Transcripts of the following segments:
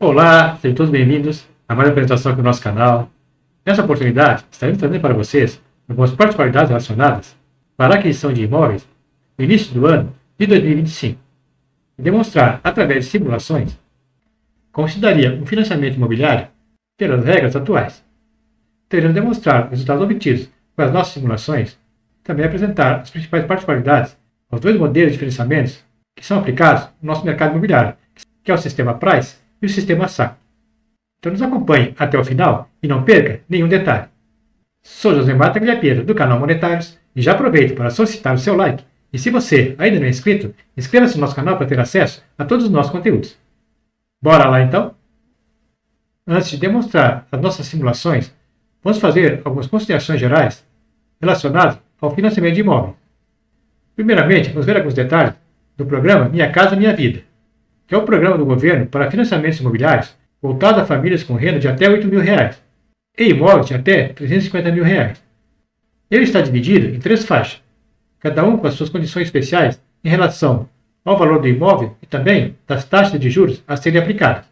Olá, sejam todos bem-vindos a mais uma apresentação aqui no nosso canal. Nessa oportunidade, estaremos trazendo para vocês algumas particularidades relacionadas para a aquisição de imóveis no início do ano de 2025 e demonstrar, através de simulações, como se daria um financiamento imobiliário pelas regras atuais. Teremos demonstrar os resultados obtidos com as nossas simulações e também apresentar as principais particularidades aos dois modelos de financiamentos que são aplicados no nosso mercado imobiliário, que é o sistema Price e o sistema SAC. Então nos acompanhe até o final e não perca nenhum detalhe. Sou José Mata Guilherme do canal Monetários e já aproveito para solicitar o seu like e se você ainda não é inscrito, inscreva-se no nosso canal para ter acesso a todos os nossos conteúdos. Bora lá então? Antes de demonstrar as nossas simulações, vamos fazer algumas considerações gerais relacionadas ao financiamento de imóveis. Primeiramente, vamos ver alguns detalhes do programa Minha Casa Minha Vida, que é o programa do governo para financiamentos imobiliários voltado a famílias com renda de até R$ 8.000 e imóveis de até R$ 350.000. Ele está dividido em 3 faixas, cada um com as suas condições especiais em relação ao valor do imóvel e também das taxas de juros a serem aplicadas.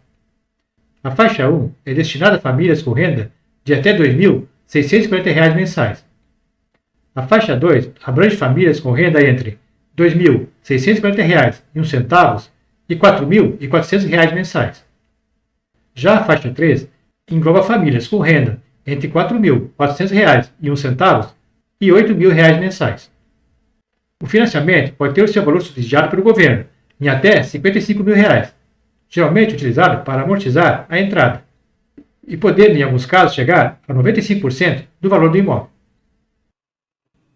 A faixa 1 é destinada a famílias com renda de até R$ 2.640 mensais. A faixa 2 abrange famílias com renda entre R$ 2.640,01 e R$ 4.400 mensais. Já a faixa 3 engloba famílias com renda entre R$ 4.400,01 e R$ 8.000 mensais. O financiamento pode ter o seu valor subsidiado pelo governo em até R$ 55.000, geralmente utilizado para amortizar a entrada, e poder, em alguns casos, chegar a 95% do valor do imóvel.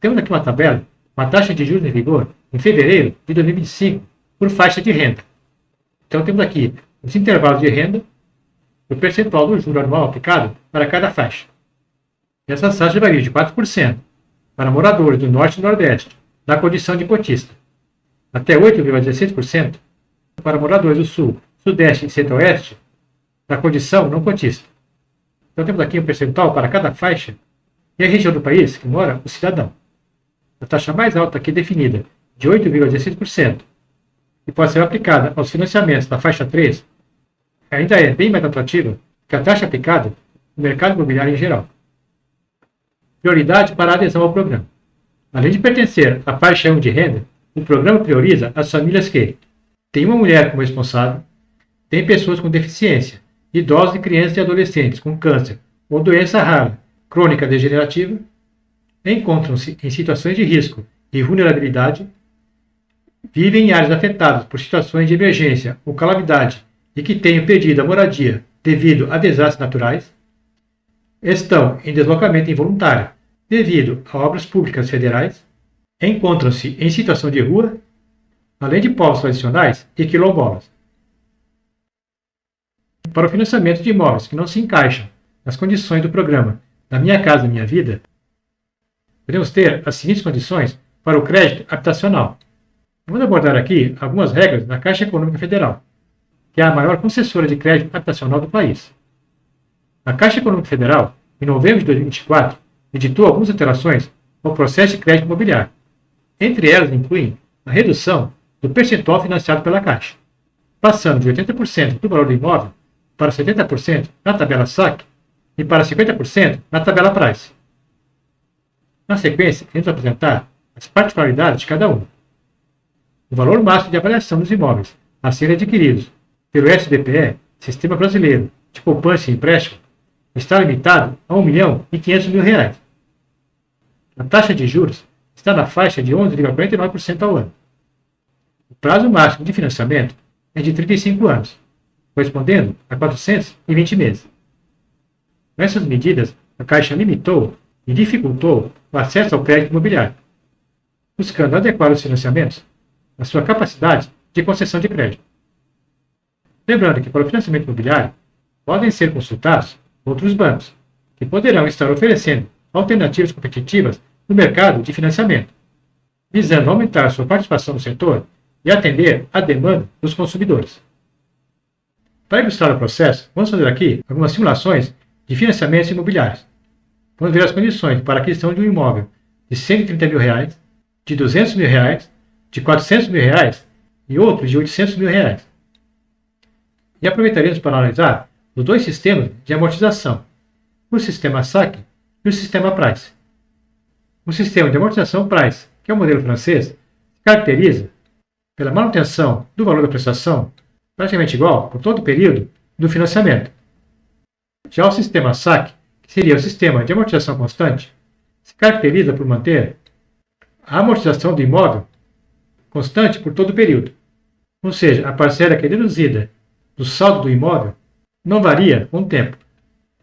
Temos aqui uma tabela com a taxa de juros em vigor em fevereiro de 2025 por faixa de renda. Então temos aqui os intervalos de renda, o percentual do juro anual aplicado para cada faixa. E essas taxas variam de 4% para moradores do Norte e Nordeste, na condição de cotista, até 8,16% para moradores do Sul, Sudeste e Centro-Oeste, na condição não cotista. Então temos aqui um percentual para cada faixa e a região do país que mora o cidadão. A taxa mais alta aqui definida, de 8,16%, e pode ser aplicada aos financiamentos da faixa 3, ainda é bem mais atrativa que a taxa aplicada no mercado imobiliário em geral. Prioridade para a adesão ao programa. Além de pertencer à faixa 1 de renda, o programa prioriza as famílias que têm uma mulher como responsável, têm pessoas com deficiência, idosos e crianças e adolescentes com câncer ou doença rara, crônica degenerativa, encontram-se em situações de risco e vulnerabilidade, vivem em áreas afetadas por situações de emergência ou calamidade e que tenham perdido a moradia devido a desastres naturais, estão em deslocamento involuntário devido a obras públicas federais, encontram-se em situação de rua, além de povos tradicionais e quilombolas. Para o financiamento de imóveis que não se encaixam nas condições do programa da Minha Casa Minha Vida, podemos ter as seguintes condições para o crédito habitacional. Vamos abordar aqui algumas regras da Caixa Econômica Federal, que é a maior concessora de crédito habitacional do país. A Caixa Econômica Federal, em novembro de 2024, editou algumas alterações ao processo de crédito imobiliário. Entre elas incluem a redução do percentual financiado pela Caixa, passando de 80% do valor do imóvel para 70% na tabela SAC e para 50% na tabela Price. Na sequência, iremos apresentar as particularidades de cada um. O valor máximo de avaliação dos imóveis a serem adquiridos pelo SBPE, Sistema Brasileiro de Poupança e Empréstimo, está limitado a R$ 1.500.000. A taxa de juros está na faixa de 11,49% ao ano. O prazo máximo de financiamento é de 35 anos, correspondendo a 420 meses. Nessas medidas, a Caixa limitou e dificultou o acesso ao crédito imobiliário, buscando adequar os financiamentos à sua capacidade de concessão de crédito. Lembrando que para o financiamento imobiliário podem ser consultados outros bancos, que poderão estar oferecendo alternativas competitivas no mercado de financiamento, visando aumentar sua participação no setor e atender à demanda dos consumidores. Para ilustrar o processo, vamos fazer aqui algumas simulações de financiamentos imobiliários. Vamos ver as condições para a aquisição de um imóvel de R$ 130.000, de R$ 200.000, de R$ 400.000 e outros de R$ 800.000. E aproveitaremos para analisar os dois sistemas de amortização, o sistema SAC e o sistema Price. O sistema de amortização Price, que é o modelo francês, se caracteriza pela manutenção do valor da prestação praticamente igual por todo o período do financiamento. Já o sistema SAC, que seria o sistema de amortização constante, se caracteriza por manter a amortização do imóvel constante por todo o período. Ou seja, a parcela que é deduzida do saldo do imóvel não varia com o tempo,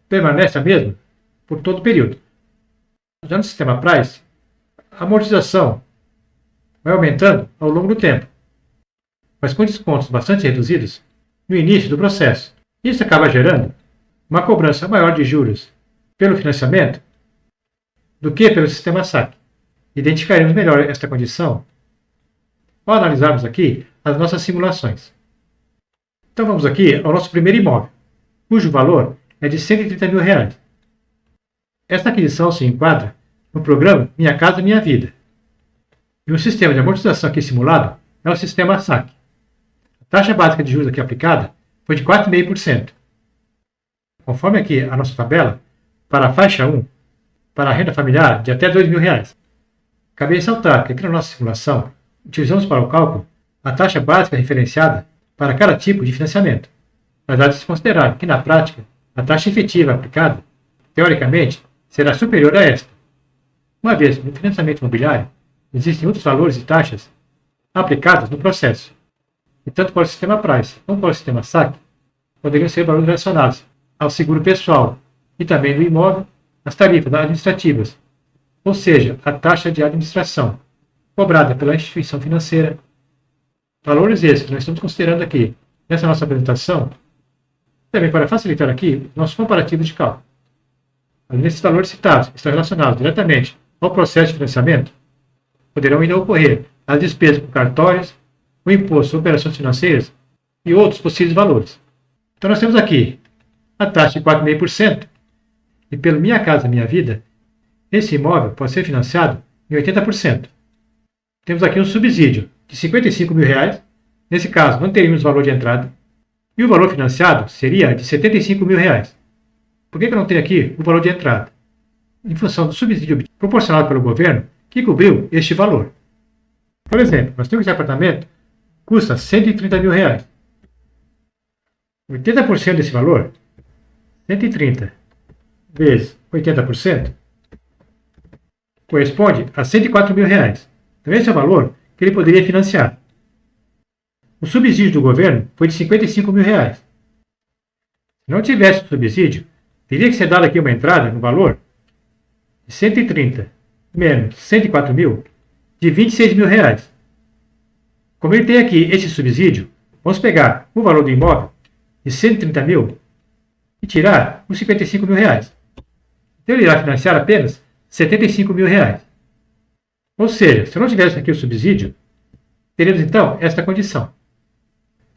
permanece a mesma por todo o período. Já no sistema Price, a amortização vai aumentando ao longo do tempo, mas com descontos bastante reduzidos no início do processo. Isso acaba gerando uma cobrança maior de juros pelo financiamento do que pelo sistema SAC. Identificaremos melhor esta condição ao analisarmos aqui as nossas simulações. Então vamos aqui ao nosso primeiro imóvel, cujo valor é de R$ 130 mil. Esta aquisição se enquadra no programa Minha Casa Minha Vida. E o sistema de amortização aqui simulado é o sistema SAC. A taxa básica de juros aqui aplicada foi de 4,5%. Conforme aqui a nossa tabela, para a faixa 1, para a renda familiar de até R$ 2.000. Cabe ressaltar que aqui na nossa simulação, utilizamos para o cálculo a taxa básica referenciada para cada tipo de financiamento. Mas há de se considerar que, na prática, a taxa efetiva aplicada, teoricamente, será superior a esta. Uma vez no financiamento imobiliário, existem outros valores e taxas aplicados no processo. E tanto para o sistema Price como para o sistema SAC, poderiam ser valores relacionados ao seguro pessoal e também do imóvel, as tarifas administrativas, ou seja, a taxa de administração cobrada pela instituição financeira. Valores esses que nós estamos considerando aqui nessa nossa apresentação, também para facilitar aqui nossos comparativos de cálculo. Nesses valores citados, que estão relacionados diretamente ao processo de financiamento, poderão ainda ocorrer as despesas com cartórios, o imposto sobre operações financeiras e outros possíveis valores. Então nós temos aqui a taxa de 4,5% e pelo Minha Casa Minha Vida, esse imóvel pode ser financiado em 80%. Temos aqui um subsídio de R$ 55 mil, nesse caso não teríamos o valor de entrada, e o valor financiado seria de R$ 75 mil. Por que eu não tenho aqui o valor de entrada? Em função do subsídio proporcionado pelo governo que cobriu este valor. Por exemplo, nós temos que esse apartamento custa R$ 130 mil. 80% desse valor, 130 vezes 80%, corresponde a R$ 104 mil. Então esse é o valor que ele poderia financiar. O subsídio do governo foi de R$ 55 mil. Se não tivesse o subsídio, teria que ser dado aqui uma entrada no valor de 130 menos 104 mil de R$ 26 mil. Como ele tem aqui esse subsídio, vamos pegar o valor do imóvel de 130 mil e tirar os 55 mil. Então ele irá financiar apenas R$ 75 mil. Ou seja, se não tivesse aqui o subsídio, teríamos então esta condição.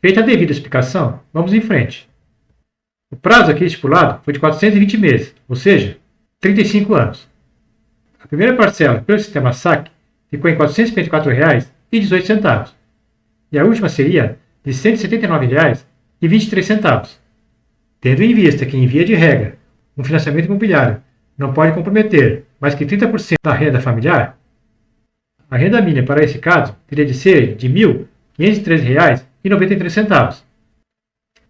Feita a devida explicação, vamos em frente. O prazo aqui estipulado foi de 420 meses, ou seja, 35 anos. A primeira parcela pelo sistema SAC ficou em R$ 454,18 e a última seria de R$ 179,23. Tendo em vista que, em via de regra, um financiamento imobiliário não pode comprometer mais que 30% da renda familiar, a renda mínima para esse caso teria de ser de R$ 1.513,93.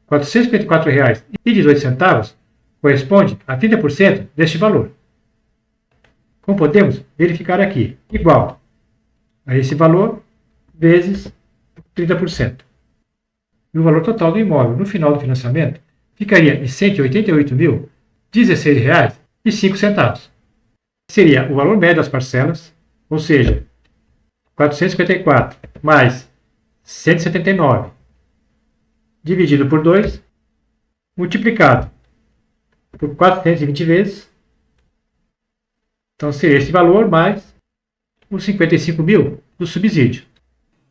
R$ 454,18 corresponde a 30% deste valor. Como podemos verificar aqui, igual a esse valor vezes 30%. E o valor total do imóvel no final do financiamento ficaria em R$ 188.016,05. Seria o valor médio das parcelas, ou seja, 454 mais 179 dividido por 2, multiplicado por 420 vezes. Então seria esse valor mais os 55 mil do subsídio.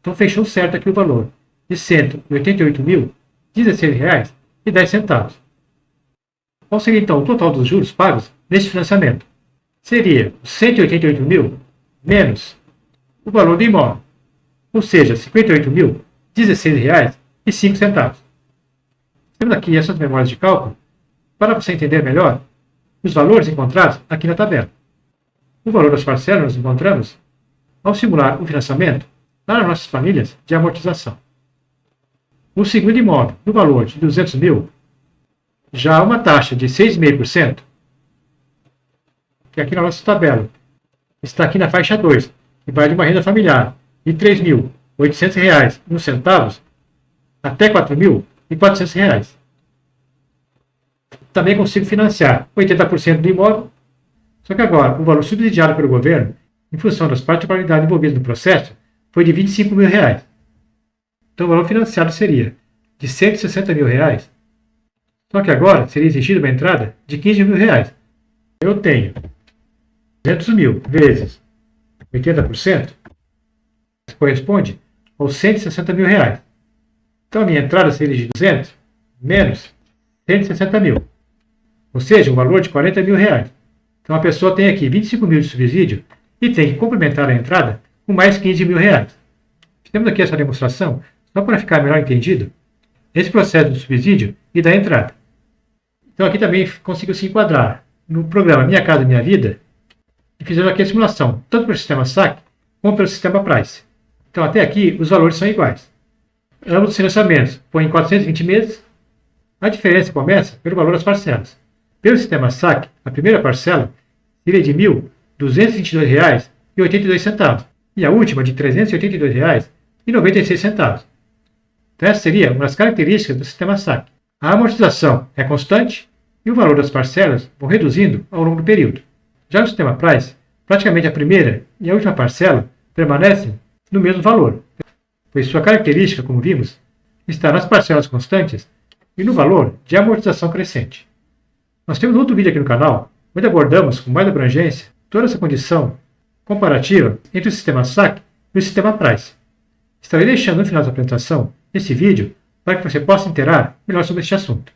Então fechou certo aqui o valor de R$ 188.016,10. Qual seria então o total dos juros pagos neste financiamento? Seria os 188 mil menos o valor do imóvel, ou seja, R$ 58.016,05. Temos aqui essas memórias de cálculo para você entender melhor os valores encontrados aqui na tabela. O valor das parcelas nós encontramos ao simular o financiamento para nossas famílias de amortização. O segundo imóvel, no valor de 200 mil, já há uma taxa de 6,5%, que aqui na nossa tabela está aqui na faixa 2, que vai de uma renda familiar de R$ 3.800,01 até R$ 4.400. Também consigo financiar 80% do imóvel, só que agora o valor subsidiado pelo governo, em função das particularidades envolvidas no processo, foi de R$ 25 mil. Então o valor financiado seria de R$ 160 mil, só que agora seria exigida uma entrada de R$ 15 mil. Eu tenho 200 mil vezes 80%, corresponde aos 160 mil. Então a minha entrada seria de 200 menos 160 mil, ou seja, um valor de 40 mil. Então a pessoa tem aqui 25 mil de subsídio e tem que complementar a entrada com mais 15 mil. Temos aqui essa demonstração, só para ficar melhor entendido, esse processo do subsídio e da entrada. Então aqui também consigo se enquadrar no programa Minha Casa Minha Vida e fizemos aqui a simulação, tanto pelo sistema SAC como pelo sistema Price. Então até aqui os valores são iguais. Ambos os financiamentos põem em 420 meses, a diferença começa pelo valor das parcelas. Pelo sistema SAC, a primeira parcela seria de R$ 1.222,82 e a última de R$ 382,96. Então essa seria uma das características do sistema SAC. A amortização é constante e o valor das parcelas vão reduzindo ao longo do período. Já no sistema Price, praticamente a primeira e a última parcela permanecem no mesmo valor, pois sua característica, como vimos, está nas parcelas constantes e no valor de amortização crescente. Nós temos outro vídeo aqui no canal, onde abordamos com mais abrangência toda essa condição comparativa entre o sistema SAC e o sistema Price. Estarei deixando no final da apresentação esse vídeo para que você possa inteirar melhor sobre este assunto.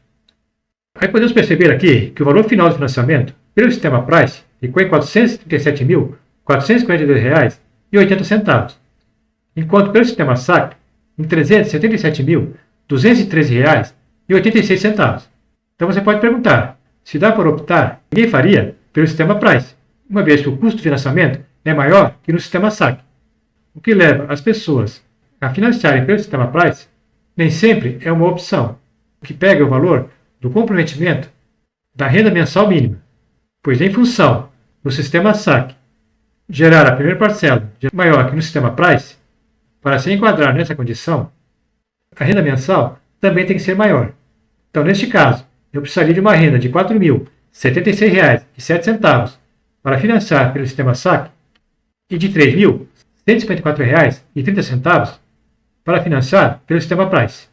Aí podemos perceber aqui que o valor final do financiamento pelo sistema Price ficou em R$ 437.482,80, enquanto pelo sistema SAC em R$ 377.213,86. Então você pode perguntar, se dá para optar, ninguém faria pelo sistema Price, uma vez que o custo de financiamento é maior que no sistema SAC. O que leva as pessoas a financiarem pelo sistema Price nem sempre é uma opção, o que pega o valor do comprometimento da renda mensal mínima, pois em função do sistema SAC gerar a primeira parcela maior que no sistema Price, para se enquadrar nessa condição, a renda mensal também tem que ser maior. Então, neste caso, eu precisaria de uma renda de R$ 4.076,07 para financiar pelo sistema SAC e de R$ 3.154,30 para financiar pelo sistema Price.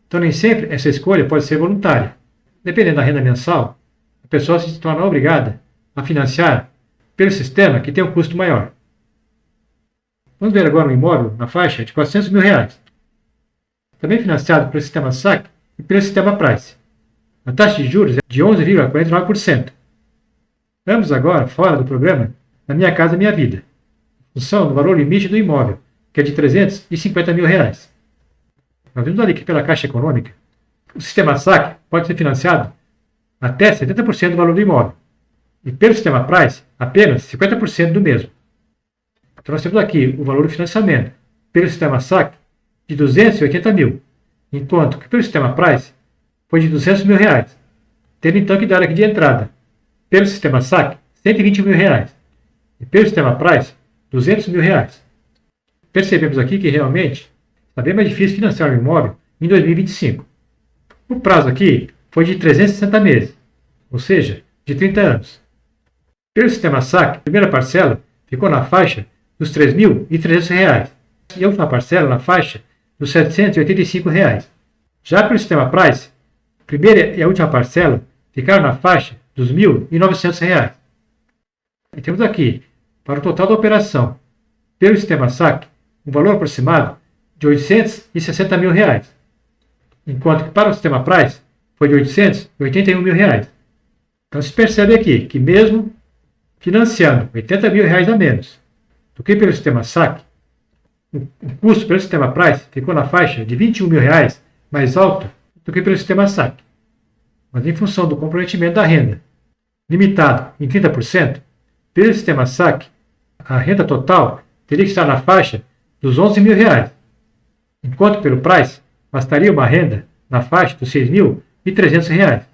Então, nem sempre essa escolha pode ser voluntária. Dependendo da renda mensal, a pessoa se torna obrigada a financiar pelo sistema que tem um custo maior. Vamos ver agora um imóvel na faixa de R$ 400 mil, também financiado pelo sistema SAC e pelo sistema Price. A taxa de juros é de 11,49%. Ambos agora fora do programa na Minha Casa Minha Vida, em função do valor limite do imóvel, que é de R$ 350 mil. Nós vimos ali que pela Caixa Econômica, o sistema SAC pode ser financiado até 70% do valor do imóvel, e pelo sistema Price, apenas 50% do mesmo. Então nós temos aqui o valor do financiamento pelo sistema SAC de R$ 280 mil, enquanto que pelo sistema Price foi de R$ 200 mil, tendo então que dar aqui de entrada pelo sistema SAC R$ 120 mil e pelo sistema Price R$ 200 mil. Percebemos aqui que realmente está bem mais difícil financiar um imóvel em 2025. O prazo aqui foi de 360 meses, ou seja, de 30 anos. Pelo sistema SAC, a primeira parcela ficou na faixa dos R$ 3.300 e a última parcela na faixa dos R$ 785. Já pelo sistema Price, a primeira e a última parcela ficaram na faixa dos R$ 1.900. E temos aqui, para o total da operação, pelo sistema SAC, um valor aproximado de R$ 860 mil, enquanto que para o sistema Price foi de R$ 881 mil. Então se percebe aqui que mesmo financiando R$ 80 mil a menos do que pelo sistema SAC, o custo pelo sistema Price ficou na faixa de R$ 21 mil mais alto do que pelo sistema saque. Mas em função do comprometimento da renda, limitado em 30%, pelo sistema saque, a renda total teria que estar na faixa dos R$ 11.000, enquanto pelo Price bastaria uma renda na faixa dos R$ 6.300,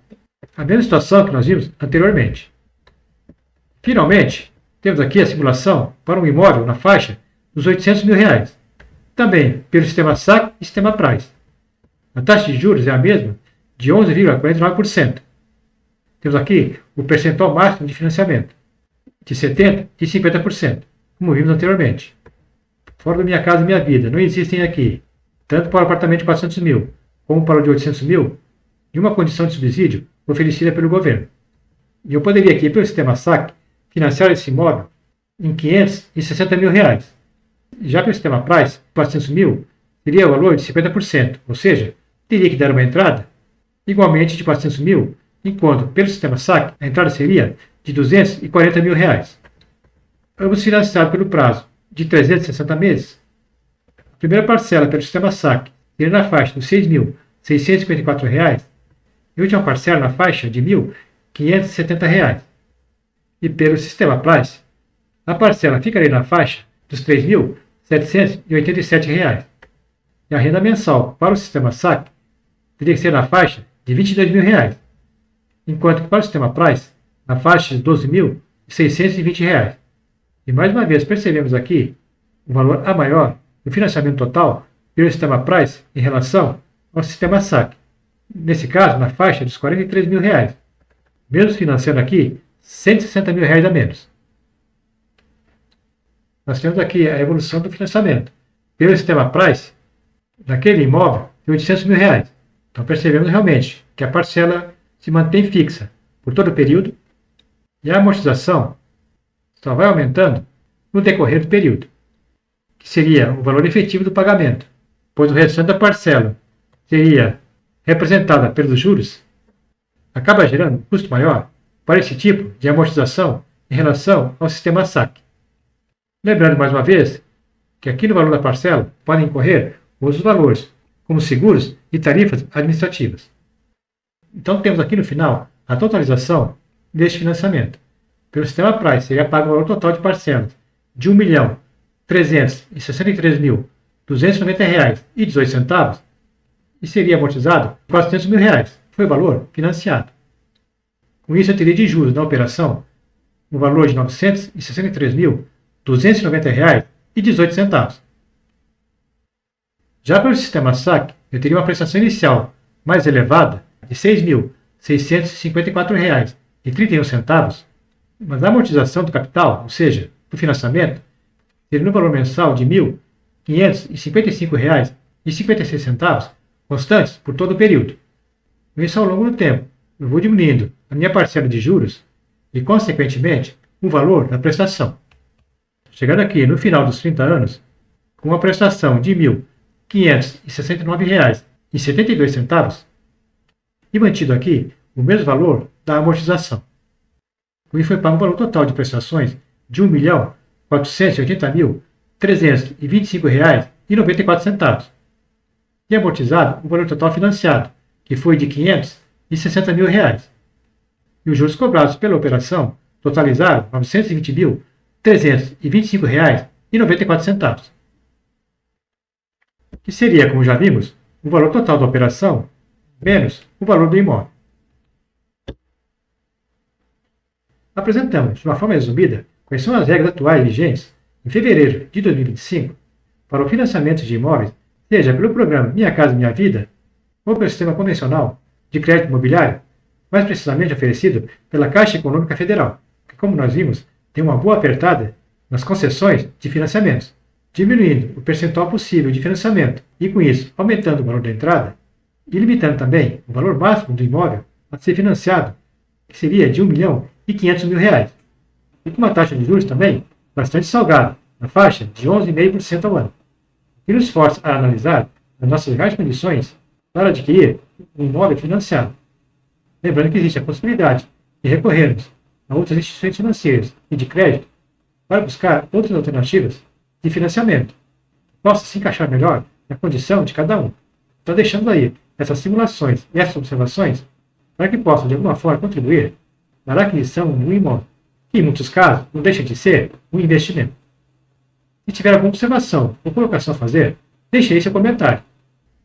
a mesma situação que nós vimos anteriormente. Finalmente, temos aqui a simulação para um imóvel na faixa dos R$ 800.000, também pelo sistema saque e sistema Price. A taxa de juros é a mesma, de 11,49%. Temos aqui o percentual máximo de financiamento, de 70% e 50%, como vimos anteriormente. Fora da Minha Casa Minha Vida, não existem aqui, tanto para o apartamento de 400 mil, como para o de 800 mil, nenhuma condição de subsídio oferecida pelo governo. E eu poderia aqui, pelo sistema saque, financiar esse imóvel em R$ 560 mil. Já pelo sistema Price, 400 mil, teria o valor de 50%, ou seja, teria que dar uma entrada igualmente de 400 mil, enquanto pelo sistema saque a entrada seria de R$ 240 mil. Ambos financiados pelo prazo de 360 meses. A primeira parcela pelo sistema saque seria na faixa dos R$ 6.654 e a última parcela na faixa de R$ 1.570. E pelo sistema Price, a parcela ficaria na faixa dos R$ 3.787. E a renda mensal para o sistema saque teria que ser na faixa de R$ 22 mil, enquanto que para o sistema Price, na faixa de R$ 12.620. E mais uma vez percebemos aqui o valor a maior do financiamento total pelo sistema Price em relação ao sistema saque. Nesse caso, na faixa dos R$ 43 mil, mesmo financiando aqui R$ 160 mil a menos. Nós temos aqui a evolução do financiamento. Pelo sistema Price, naquele imóvel, de R$ 800 mil. Então percebemos realmente que a parcela se mantém fixa por todo o período e a amortização só vai aumentando no decorrer do período, que seria o valor efetivo do pagamento, pois o restante da parcela seria representada pelos juros, acaba gerando um custo maior para esse tipo de amortização em relação ao sistema saque. Lembrando mais uma vez que aqui no valor da parcela podem incorrer outros valores, como seguros e tarifas administrativas. Então temos aqui no final a totalização deste financiamento. Pelo sistema Price seria pago o valor total de parcelas de R$ 1.363.290,18 e seria amortizado R$ 400 mil. Foi o valor financiado. Com isso eu teria de juros na operação no valor de R$ 963.290,18. Já pelo sistema saque, eu teria uma prestação inicial mais elevada de R$ 6.654,31, mas a amortização do capital, ou seja, do financiamento, seria no valor mensal de R$ 1.555,56, constantes por todo o período. Com isso, ao longo do tempo, eu vou diminuindo a minha parcela de juros e, consequentemente, o valor da prestação. Chegando aqui no final dos 30 anos, com uma prestação de R$ 1.569,72 e mantido aqui o mesmo valor da amortização. Com isso foi pago um valor total de prestações de R$ 1.480.325,94 e amortizado o valor total financiado, que foi de R$ 560 mil. E os juros cobrados pela operação totalizaram R$ 920.325,94. Que seria, como já vimos, o valor total da operação menos o valor do imóvel. Apresentamos, de uma forma resumida, quais são as regras atuais vigentes em fevereiro de 2025 para o financiamento de imóveis, seja pelo programa Minha Casa Minha Vida ou pelo sistema convencional de crédito imobiliário, mais precisamente oferecido pela Caixa Econômica Federal, que, como nós vimos, tem uma boa apertada nas concessões de financiamentos, diminuindo o percentual possível de financiamento e, com isso, aumentando o valor da entrada e limitando também o valor máximo do imóvel a ser financiado, que seria de R$ 1.500.000, e com uma taxa de juros também bastante salgada, na faixa de 11,5% ao ano. E nos força a analisar as nossas reais condições para adquirir um imóvel financiado. Lembrando que existe a possibilidade de recorrermos a outras instituições financeiras e de crédito para buscar outras alternativas de financiamento, que possa se encaixar melhor na condição de cada um. Então deixamos aí essas simulações e essas observações para que possam, de alguma forma, contribuir na aquisição de um imóvel, que, em muitos casos, não deixa de ser um investimento. Se tiver alguma observação ou colocação a fazer, deixe aí seu comentário.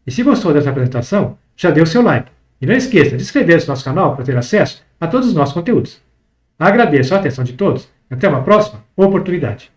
E se gostou dessa apresentação, já dê o seu like. E não esqueça de inscrever-se no nosso canal para ter acesso a todos os nossos conteúdos. Agradeço a atenção de todos e até uma próxima oportunidade.